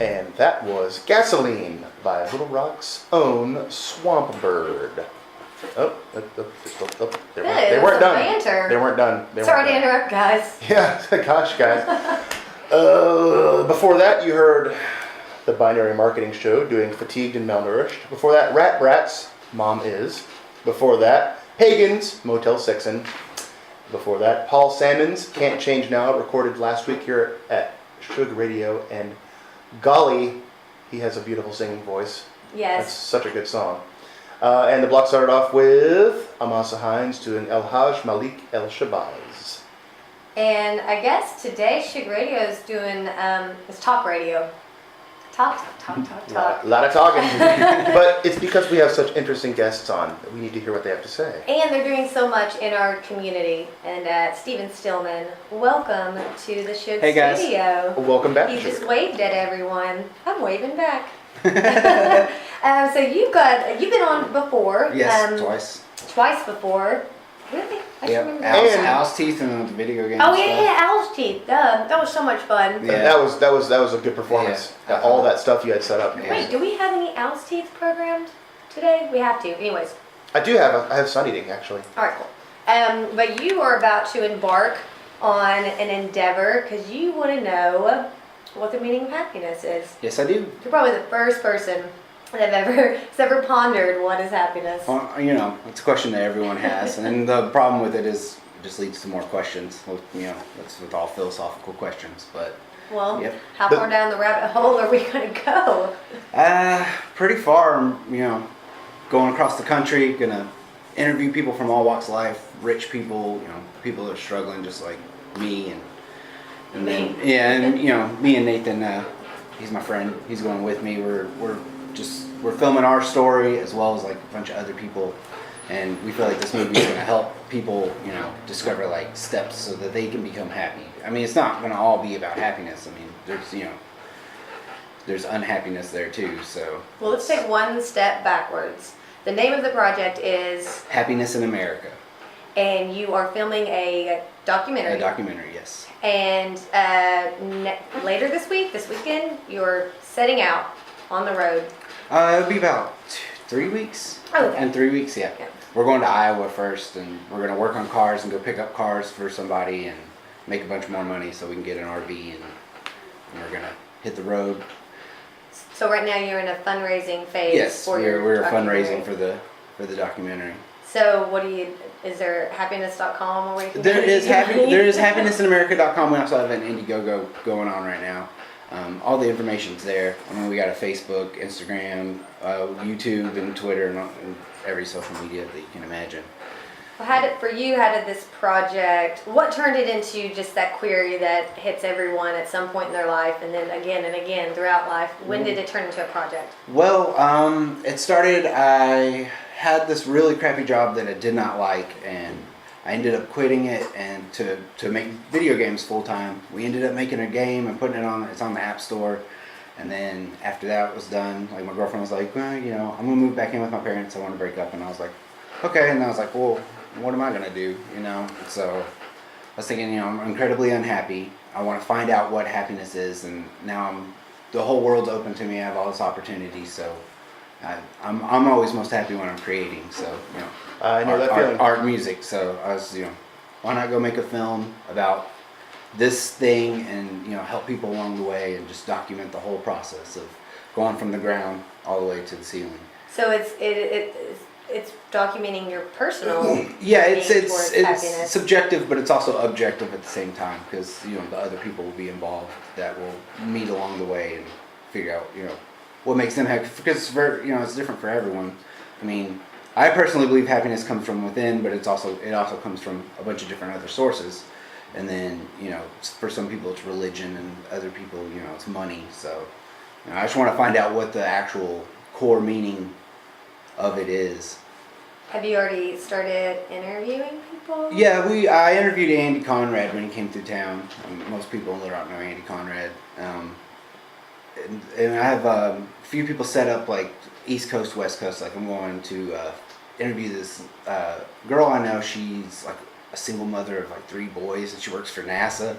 And that was Gasoline by Little Rock's own Swamp Bird. Oh, they weren't done. Banter. They weren't done. Sorry to interrupt, guys. Yeah, gosh, guys. Before that, you heard the Binary Marketing Show doing Fatigued and Malnourished. Before that, Rat Brats, Mom Is. Before that, Pagans, Motel Sixin. Before that, Paul Salmon's Can't Change Now, recorded last week here at Shoog Radio. And golly, he has a beautiful singing voice. Yes. That's such a good song. And the block started off with Amasa Hines doing El Haj Malik El Shabazz. And I guess today Shoog Radio is doing, it's talk radio. Talk. A lot of talking. But it's because we have such interesting guests on that we need to hear what they have to say. And they're doing so much in our community. And Stephen Stillman, welcome to the Shoog Hey, guys. Studio. Welcome back. He to just Sugar. waved at everyone. I'm waving back. So you've been on before. Yes, twice. Twice before. Really? I should remember And- that. Owl's Teeth and the video game. Oh stuff. yeah, Owl's Teeth. That was so much fun. Yeah. That was a good performance. Yeah. All that stuff you had set up. Yeah. Wait, do we have any Owl's Teeth programmed today? We have to. Anyways. I have sun eating actually. All right, cool. But you are about to embark on an endeavor because you want to know what the meaning of happiness is. Yes, I do. You're probably the first person that has ever pondered what is happiness. Well, it's a question that everyone has, and the problem with it is it just leads to more questions. Well, that's with all philosophical questions, but Well, Yep. how far down the rabbit hole are we going to go? pretty far. Going across the country, gonna interview people from all walks of life, rich people, people that are struggling just like me, and then me and Nathan. He's my friend. He's going with me. We're filming our story as well as like a bunch of other people, and we feel like this movie is going to help people, discover like steps so that they can become happy. I mean, it's not going to all be about happiness. I mean, there's unhappiness there too. So Well, let's take one step backwards. The name of the project is, Happiness in America, and you are filming a documentary. a documentary, yes. And later this weekend, you're setting out on the road. It'll be about 3 weeks. Oh, okay. In 3 weeks, yeah. Yeah. We're going to Iowa first, and we're going to work on cars and go pick up cars for somebody and make a bunch more money so we can get an RV, and we're going to hit the road. So right now you're in a fundraising phase. Yes, for your we're documentary. fundraising for the documentary. So is there happiness.com where you can There is money? happinessinamerica.com. We also have an Indiegogo going on right now. All the information's there. I mean, we got a Facebook, Instagram, YouTube, and Twitter, and every social media that you can imagine. Well, how did this project, what turned it into just that query that hits everyone at some point in their life and then again throughout life? When did it turn into a project? Well, it started, I had this really crappy job that I did not like, and I ended up quitting it and to make video games full time. We ended up making a game and putting it's on the App Store. And then after that was done, like my girlfriend was like, well, I'm gonna move back in with my parents. I want to break up. And I was like, okay. And I was like, well, what am I gonna do? So I was thinking, I'm incredibly unhappy. I want to find out what happiness is. And now the whole world's open to me. I have all this opportunity. So I'm always most happy when I'm creating. So, I know that feeling. Art, music. So I was, why not go make a film about this thing and help people along the way and just document the whole process of going from the ground all the way to the ceiling. So it's documenting your personal Yeah, need towards it's happiness. subjective, but it's also objective at the same time because the other people will be involved that will meet along the way and figure out what makes them happy, because it's different for everyone. I mean, I personally believe happiness comes from within, but it also comes from a bunch of different other sources. And then, for some people it's religion, and other people, it's money. So, I just want to find out what the actual core meaning of it is. Have you already started interviewing people? Yeah, I interviewed Andy Conrad when he came through town. Most people in Little Rock know Andy Conrad. And I have a few people set up, like East Coast, West Coast. Like I'm going to interview this girl I know. She's like a single mother of like 3 boys, and she works for NASA.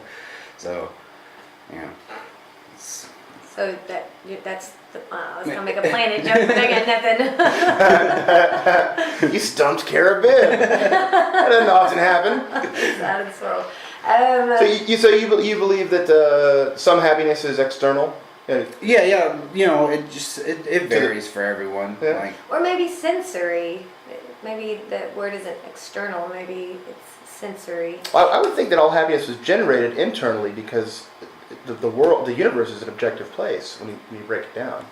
So, it's So that's I was gonna make a planet joke, but I got nothing. You stumped Caribbean. That doesn't often happen. It's out of this world. So you believe that some happiness is external? Yeah. It varies for everyone. Yeah. Like, Or maybe sensory. Maybe the word isn't external. Maybe it's sensory. Well, I would think that all happiness was generated internally because the world, the universe, is an objective place when you break it down.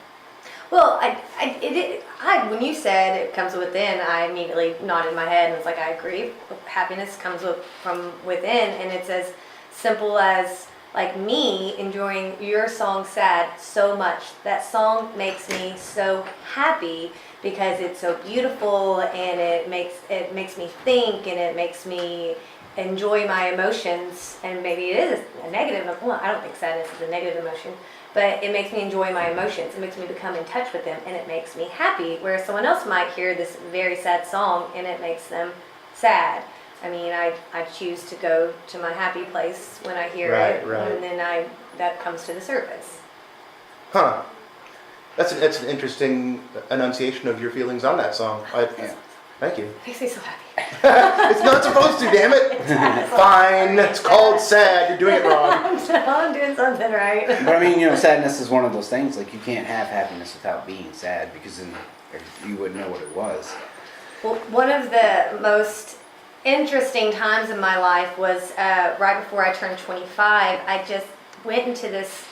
Well, when you said it comes within, I immediately nodded my head and was like, I agree. Happiness comes from within, and it's as simple as like me enjoying your song "Sad" so much. That song makes me so happy because it's so beautiful, and it makes me think, and it makes me enjoy my emotions. And maybe it is a negative. Well, I don't think sadness is a negative emotion. But it makes me enjoy my emotions. It makes me become in touch with them, and it makes me happy. Whereas someone else might hear this very sad song, and it makes them sad. I mean, I choose to go to my happy place when I hear it, Right. and then that comes to the surface. Huh. That's an interesting enunciation of your feelings on that song. Thank you. It makes me so happy. It's not supposed to, damn it. Fine. It's called sad. You're doing it wrong. I'm doing something right. but I mean, sadness is one of those things. Like, you can't have happiness without being sad, because then you wouldn't know what it was. Well, one of the most interesting times in my life was right before I turned 25. I just went into this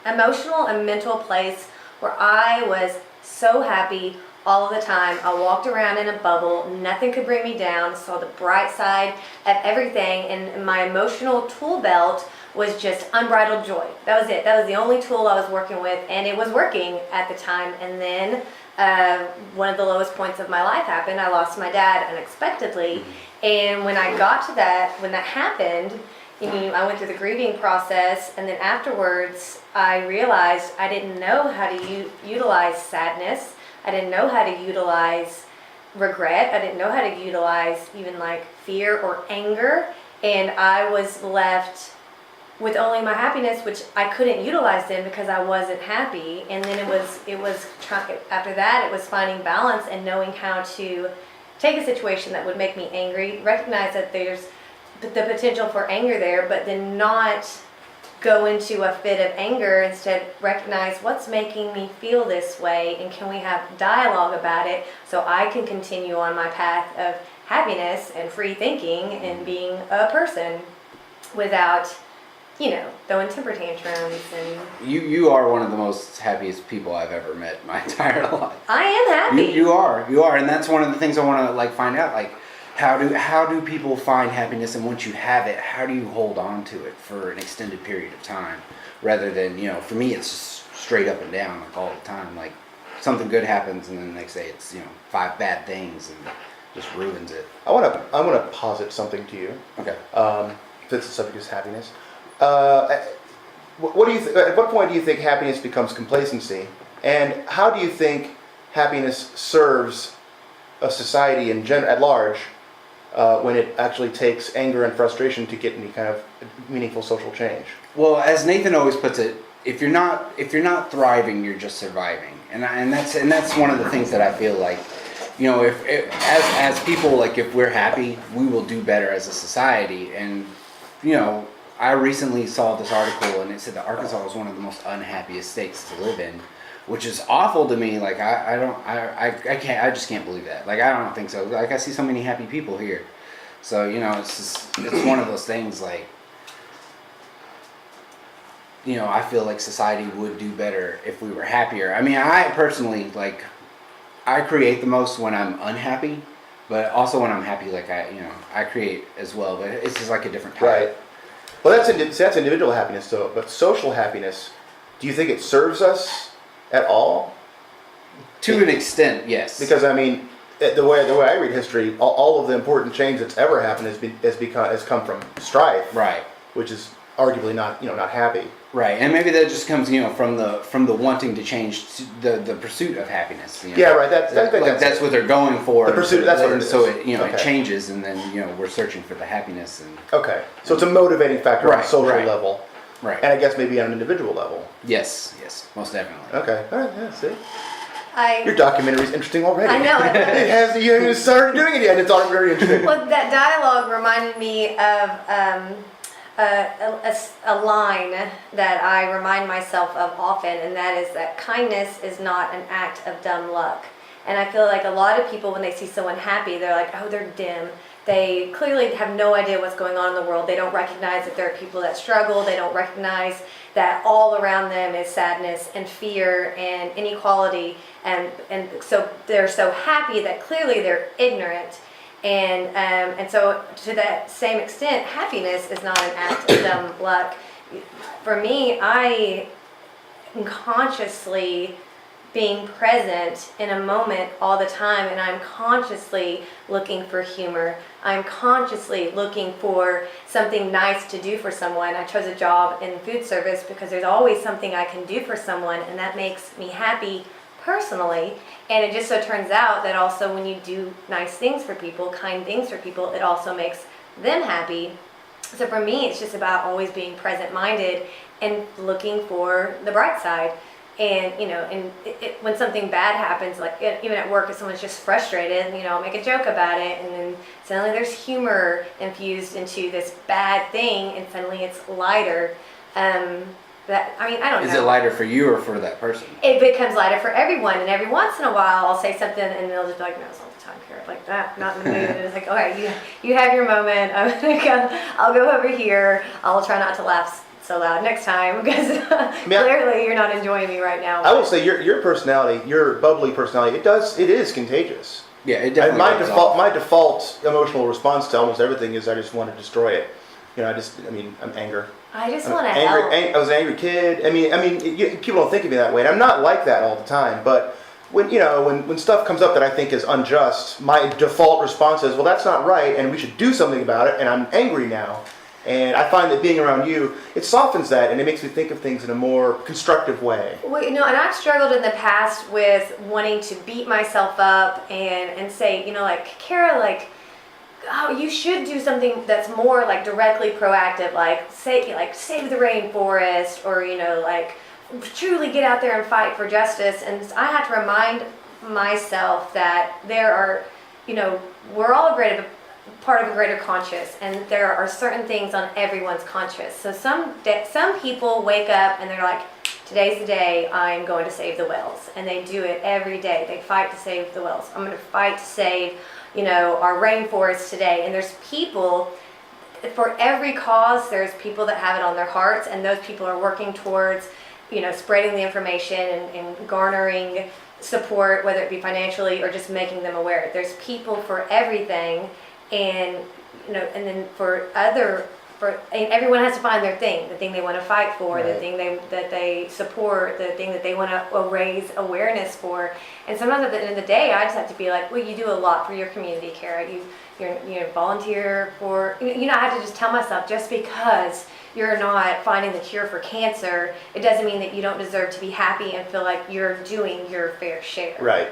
emotional and mental place where I was so happy all of the time. I walked around in a bubble. Nothing could bring me down. Saw the bright side of everything, and my emotional tool belt was just unbridled joy. That was it. That was the only tool I was working with, and it was working at the time. And then one of the lowest points of my life happened. I lost my dad unexpectedly, and when I got to that, when that happened, I went through the grieving process, and then afterwards, I realized I didn't know how to utilize sadness. I didn't know how to utilize regret. I didn't know how to utilize even like fear or anger. And I was left with only my happiness, which I couldn't utilize then because I wasn't happy. And then after that, it was finding balance and knowing how to take a situation that would make me angry, recognize that there's the potential for anger there, but then not go into a fit of anger. Instead, recognize what's making me feel this way, and can we have dialogue about it so I can continue on my path of happiness and free thinking and being a person without, throwing temper tantrums. And You are one of the most happiest people I've ever met in my entire life. I am happy. You are, and that's one of the things I want to find out. Like, how do people find happiness, and once you have it, how do you hold on to it for an extended period of time, rather than, for me, it's just straight up and down, like, all the time. Like, something good happens, and then the next day it's 5 bad things, and just ruins it. I want to posit something to you. Okay. Since the subject is happiness, what do you at what point do you think happiness becomes complacency, and how do you think happiness serves a society at large? When it actually takes anger and frustration to get any kind of meaningful social change. Well, as Nathan always puts it, if you're not thriving, you're just surviving, and that's one of the things that I feel like, as people, like, if we're happy, we will do better as a society. And I recently saw this article, and it said that Arkansas was one of the most unhappiest states to live in, which is awful to me. Like, I just can't believe that. Like, I don't think so. Like, I see so many happy people here. So, it's one of those things, like, I feel like society would do better if we were happier. I mean, I personally, like, I create the most when I'm unhappy, but also when I'm happy, like, I create as well, but it's just like a different type. Right. Well, that's individual happiness, though. But social happiness, do you think it serves us at all? To an extent, yes. Because I mean, the way I read history, all of the important change that's ever happened has come from strife, right? Which is arguably not happy, right? And maybe that just comes from the wanting to change the pursuit of happiness. Yeah, right. That's what they're going for. The pursuit. That's what it is. So it changes, and then we're searching for the happiness. And okay, so it's a motivating factor on a social level. Right. And I guess maybe on an individual level. Yes, most definitely. Okay. All right. Yeah. See, I your documentary is interesting already. I know. It has. You haven't even started doing it yet. It's already very interesting. Well, that dialogue reminded me of a line that I remind myself of often, and that is that kindness is not an act of dumb luck. And I feel like a lot of people, when they see someone happy, they're like, oh, they're dim. They clearly have no idea what's going on in the world. They don't recognize that there are people that struggle. They don't recognize that all around them is sadness and fear and inequality. And so they're so happy that clearly they're ignorant. And so to that same extent, happiness is not an act of dumb luck. For me, I am consciously being present in a moment all the time, and I'm consciously looking for humor. I'm consciously looking for something nice to do for someone. I chose a job in food service because there's always something I can do for someone, and that makes me happy personally. And it just so turns out that also when you do nice things for people, kind things for people, it also makes them happy. So for me, it's just about always being present-minded and looking for the bright side. And, when something bad happens, like even at work, if someone's just frustrated, I'll make a joke about it, and then suddenly there's humor infused into this bad thing, and suddenly it's lighter. I don't know. Is it lighter for you or for that person? It becomes lighter for everyone, and every once in a while, I'll say something, and they'll just be like, no, it's not the time, Kara, like that, not in the mood. And it's like, all right, you have your moment. I'll go over here. I'll try not to laugh so loud next time, because clearly you're not enjoying me right now. I will say your personality, your bubbly personality, it is contagious. Yeah, it definitely. My default emotional response to almost everything is I just want to destroy it. I'm anger. I just want to help. I was an angry kid. People don't think of me that way, and I'm not like that all the time. But when stuff comes up that I think is unjust, my default response is, well, that's not right, and we should do something about it. And I'm angry now. And I find that being around you, it softens that, and it makes me think of things in a more constructive way. Well, and I've struggled in the past with wanting to beat myself up and say, Kara, oh, you should do something that's more directly proactive, save the rainforest, or truly get out there and fight for justice. And I have to remind myself that there are, we're all part of a greater conscious, and there are certain things on everyone's conscious. So some people wake up and they're like, today's the day I'm going to save the whales, and they do it every day. They fight to save the whales. I'm going to fight to save our rainforest today. And there's people, for every cause, there's people that have it on their hearts, and those people are working towards spreading the information and garnering support, whether it be financially or just making them aware. There's people for everything. And and then and everyone has to find their thing, the thing they want to fight for, right. The thing that they support, the thing that they want to raise awareness for. And sometimes at the end of the day, I just have to be like, well, you do a lot for your community, Kara. You volunteer for. I have to just tell myself, just because you're not finding the cure for cancer, it doesn't mean that you don't deserve to be happy and feel like you're doing your fair share. Right.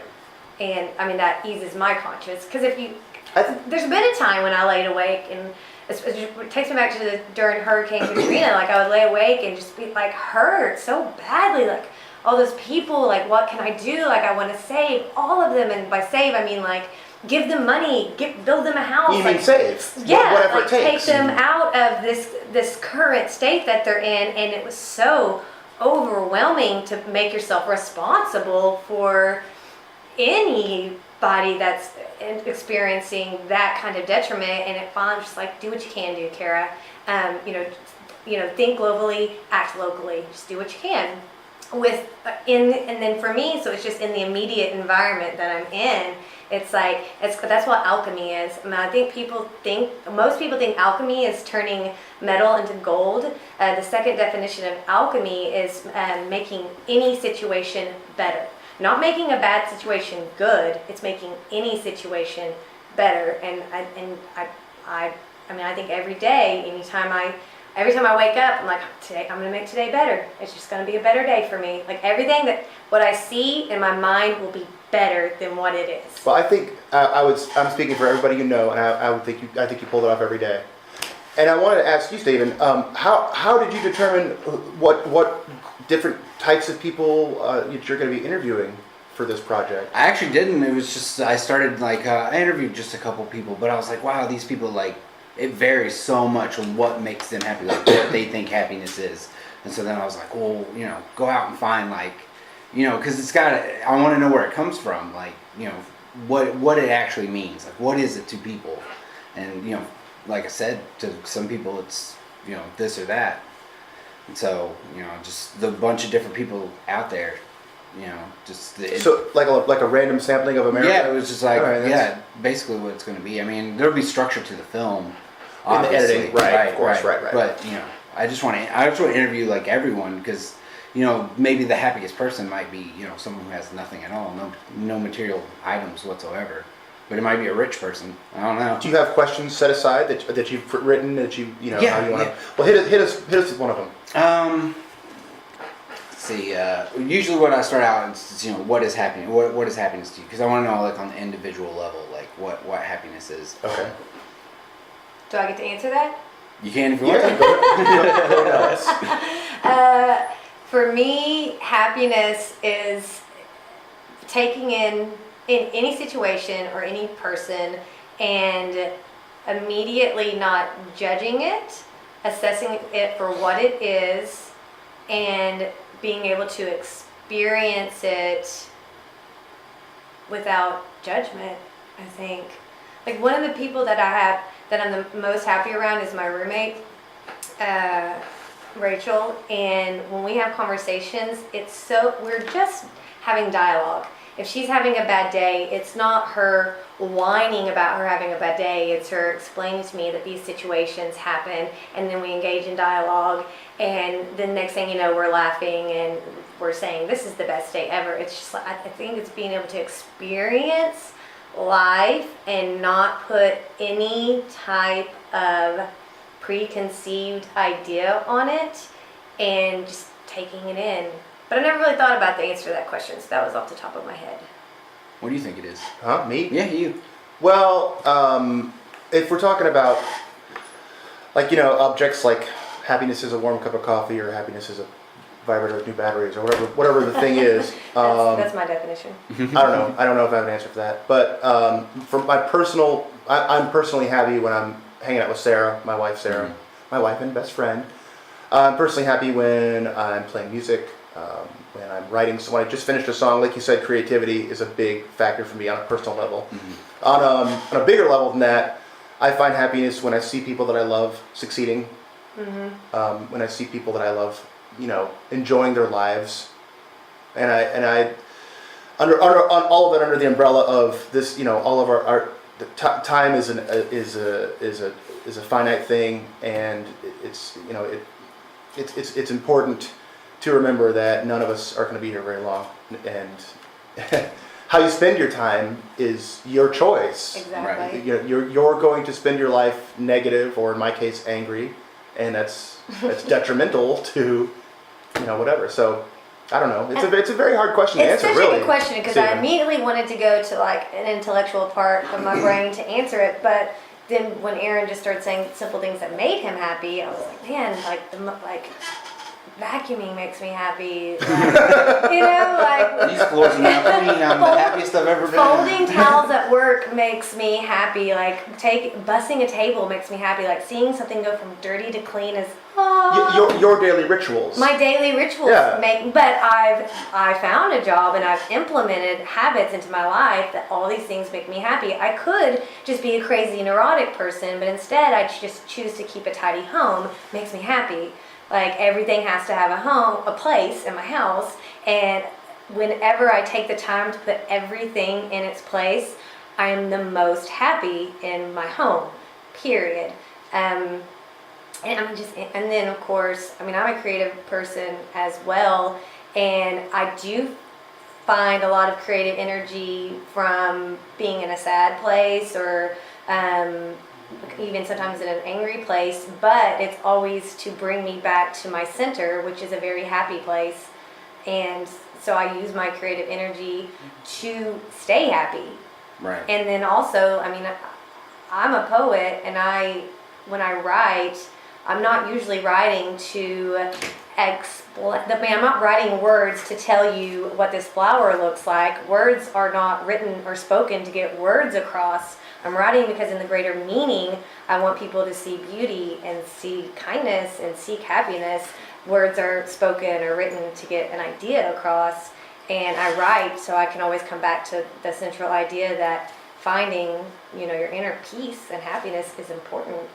And that eases my conscience, because there's been a time when I laid awake, and it takes me back to during Hurricane Katrina. I would lay awake and just be hurt so badly. All those people, what can I do? I want to save all of them, and by save I mean give them money, build them a house. You mean save? Yeah, whatever it takes. Take them out of this current state that they're in, and it was so overwhelming to make yourself responsible for anybody that's experiencing that kind of detriment. And it finally just do what you can do, Kara. Think globally, act locally. Just do what you can. And then for me, so it's just in the immediate environment that I'm in. That's what alchemy is. I think most people think alchemy is turning metal into gold. The second definition of alchemy is making any situation better. Not making a bad situation good, it's making any situation better. And I think every day, every time I wake up, I'm like, today I'm going to make today better. It's just going to be a better day for me. Everything what I see in my mind will be better than what it is. Well, I think I'm speaking for everybody and I think you pulled it off every day. And I wanted to ask you, Stephen, how did you determine what different types of people you're going to be interviewing for this project? I actually didn't. It was just I started I interviewed just a couple people, but I was like, wow, these people it varies so much on what makes them happy, like what they think happiness is. And so then I was like, well, go out and find because I want to know where it comes from, what it actually means, what is it to people, and like I said, to some people it's this or that, and so just the bunch of different people out there, so like a random sampling of America. Yeah, it was just basically what it's going to be. I mean, there'll be structure to the film, in the editing, right? Of course, right. But I just want to interview everyone because maybe the happiest person might be someone who has nothing at all, no material items whatsoever. But it might be a rich person. I don't know. Do you have questions set aside that you've written that how you want to? Well, hit us with one of them. Let's see. Usually, what I start out is what is happening? What is happiness to you? Because I want to know on the individual level, what happiness is. Okay. Do I get to answer that? You can if you want to. For me, happiness is taking in any situation or any person and immediately not judging it, assessing it for what it is, and being able to experience it without judgment, I think. One of the people that I have that I'm the most happy around is my roommate, Rachel, and when we have conversations, we're just having dialogue. If she's having a bad day, it's not her whining about her having a bad day, it's her explaining to me that these situations happen, and then we engage in dialogue, and the next thing you know, we're laughing and we're saying, this is the best day ever. It's just I think it's being able to experience life and not put any type of preconceived idea on it and just taking it in. But I never really thought about the answer to that question, so that was off the top of my head. What do you think it is? Huh? Me? Yeah, you. Well, if we're talking about objects like happiness is a warm cup of coffee or happiness is a vibrator with new batteries or whatever the thing is. That's my definition. I don't know if I have an answer for that. But for my personal, I'm personally happy when I'm hanging out with Sarah, my wife Sarah, my wife and best friend. I'm personally happy when I'm playing music, when I'm writing. So when I just finished a song, like you said, creativity is a big factor for me on a personal level. Mm-hmm. On a bigger level than that, I find happiness when I see people that I love succeeding. Mm-hmm. When I see people that I love, enjoying their lives, and I on all of it under the umbrella of this, all of our time is a finite thing, and it's important to remember that none of us are going to be here very long, and how you spend your time is your choice. Exactly. Right. You're going to spend your life negative, or in my case, angry, and that's detrimental to whatever. So I don't know. It's a very hard question to answer. It's really. such a good question because I immediately wanted to go to an intellectual part of my brain to answer it, but then when Aaron just started saying simple things that made him happy, I was like, man, vacuuming makes me happy. These floors are not clean. I'm the happiest I've ever been. Folding towels at work makes me happy. Bussing a table makes me happy. Seeing something go from dirty to clean is your daily rituals. My daily rituals but I found a job and I've implemented habits into my life that all these things make me happy. I could just be a crazy neurotic person, but instead I just choose to keep a tidy home. Makes me happy. Everything has to have a place in my house, and whenever I take the time to put everything in its place, I am the most happy in my home, period. And then of course, I'm a creative person as well, and I do find a lot of creative energy from being in a sad place or even sometimes in an angry place, but it's always to bring me back to my center, which is a very happy place. And so I use my creative energy to stay happy. Right. And then also, I'm a poet, and when I write, I'm not usually writing to I'm not writing words to tell you what this flower looks like. Words are not written or spoken to get words across. I'm writing because in the greater meaning, I want people to see beauty and see kindness and seek happiness. Words are spoken or written to get an idea across. And I write so I can always come back to the central idea that finding, your inner peace and happiness is important.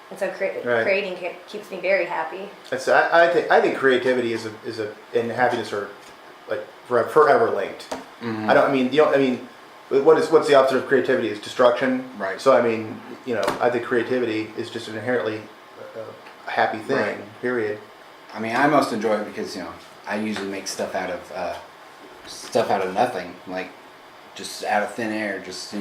And so creating keeps me very happy. I think creativity and happiness are like forever linked. Mm-hmm. What's the opposite of creativity is destruction. Right. So I think creativity is just an inherently happy thing. Right. Period. I mean, I most enjoy it because I usually make stuff out of nothing, like just out of thin air. Just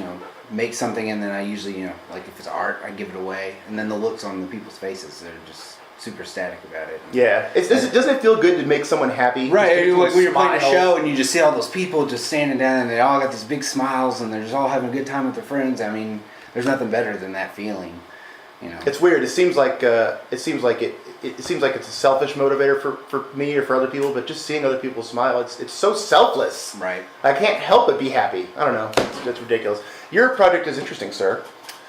make something, and then I usually like if it's art, I give it away, and then the looks on the people's faces, they're just super ecstatic about it. Yeah, doesn't it feel good to make someone happy? Right, like when you're playing a show and you just see all those people just standing down and they all got these big smiles and they're just all having a good time with their friends. I mean, there's nothing better than that feeling. It's weird. It seems like it's a selfish motivator for me or for other people, but just seeing other people smile, it's so selfless. Right. I can't help but be happy. I don't know. That's ridiculous. Your project is interesting, sir.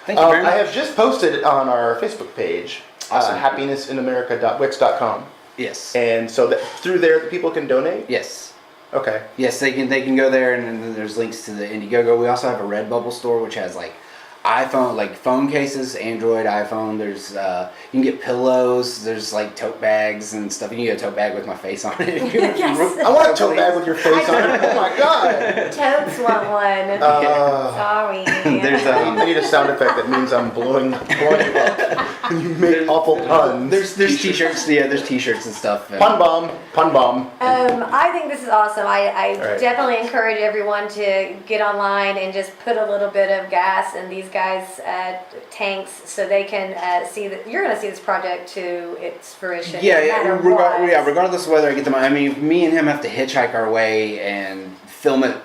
Thank you very much. I have just posted it on our Facebook page, awesome. happinessinamerica.wix.com. Yes. And so through there, people can donate? Yes. Okay. Yes, they can go there, and then there's links to the Indiegogo. We also have a Redbubble store, which has like iPhone, like phone cases, Android, iPhone. There's you can get pillows. There's like tote bags and stuff. You can get a tote bag with my face on it. Yes. I want a tote bag with your face on it. Oh my god. Totes want one. Sorry. There's I need a sound effect that means I'm blowing you up. You make awful puns. There's t-shirts. Yeah, there's t-shirts and stuff. Pun bomb. I think this is awesome. I Right. definitely encourage everyone to get online and just put a little bit of gas in these guys' tanks so they can see that you're going to see this project to its fruition. Yeah, no matter what. regardless of whether I get the money. I mean, me and him have to hitchhike our way and film it,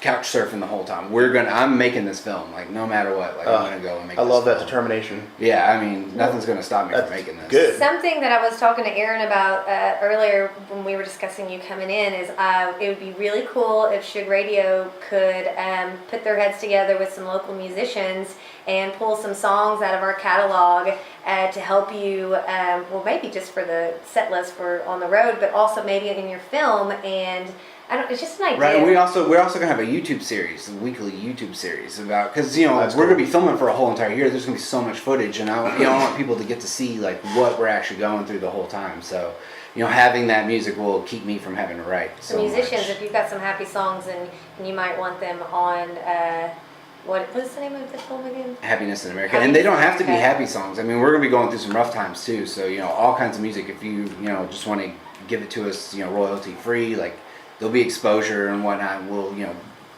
couch surfing the whole time. I'm making this film, like no matter what. Like I'm gonna go and make. I love that film. determination. Yeah, I mean, nothing's gonna stop me from making this. Good. Something that I was talking to Aaron about earlier when we were discussing you coming in is it would be really cool if Shoog Radio could put their heads together with some local musicians and pull some songs out of our catalog to help you, maybe just for the set list for on the road, but also maybe in your film. And it's just an idea. Right. We're also gonna have a YouTube series, a weekly YouTube series about because we're gonna be filming for a whole entire year. There's gonna be so much footage, and I want people to get to see like what we're actually going through the whole time. So having that music will keep me from having to write. So musicians, if you've got some happy songs and you might want them on. What is the name of the film again? Happiness in America. Happiness And they don't have to be America. happy songs. I mean, we're going to be going through some rough times too. So, all kinds of music. If you, just want to give it to us, royalty free, like there'll be exposure and whatnot. We'll,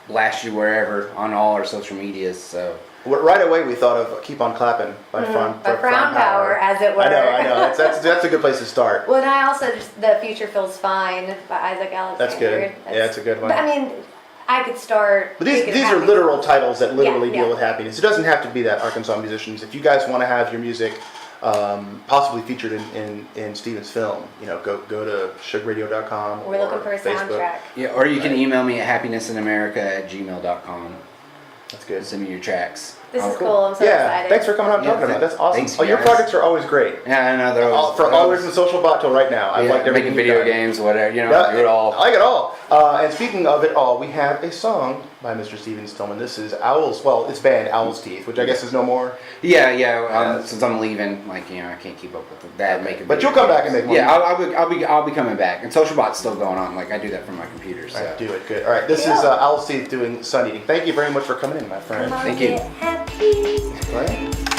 blast you wherever on all our social medias. So. Right away we thought of Keep on Clapping by Frown Power, as it were. I know. That's a good place to start. Well, and I also The Future Feels Fine by Isaac Alexander. That's good. That's a good one. But I mean, I could start. But these are literal titles that literally deal yeah. with happiness. It doesn't have to be that Arkansas musicians. If you guys want to have your music possibly featured in Steven's film, go to shoogradio.com. We're looking for a soundtrack. Yeah, or you can email me at happinessinamerica@gmail.com. That's good. Send me your tracks. This is cool. I'm so excited. Thanks for coming out and talking about it. That's awesome. Thanks, Your guys. projects are always great. Yeah, I know they're always, For all from Social Bot till right now. I've liked everything making video you've done. games, whatever. Do it all. I like it all. And speaking of it all, we have a song by Mr. Steven Stillman. This is Owls. Well, it's band Owl's Teeth, which I guess is no more. Yeah. Since I'm leaving, I can't keep up with that. Making. But you'll come back and make one. Yeah, I'll be coming back. And Social Bot's still going on. Like I do that from my computer. So. All right, do it. Good. All right. This is Owl's Teeth doing Sun Eating. Thank you very much for coming in, my friend. Thank you. Get happy. Right?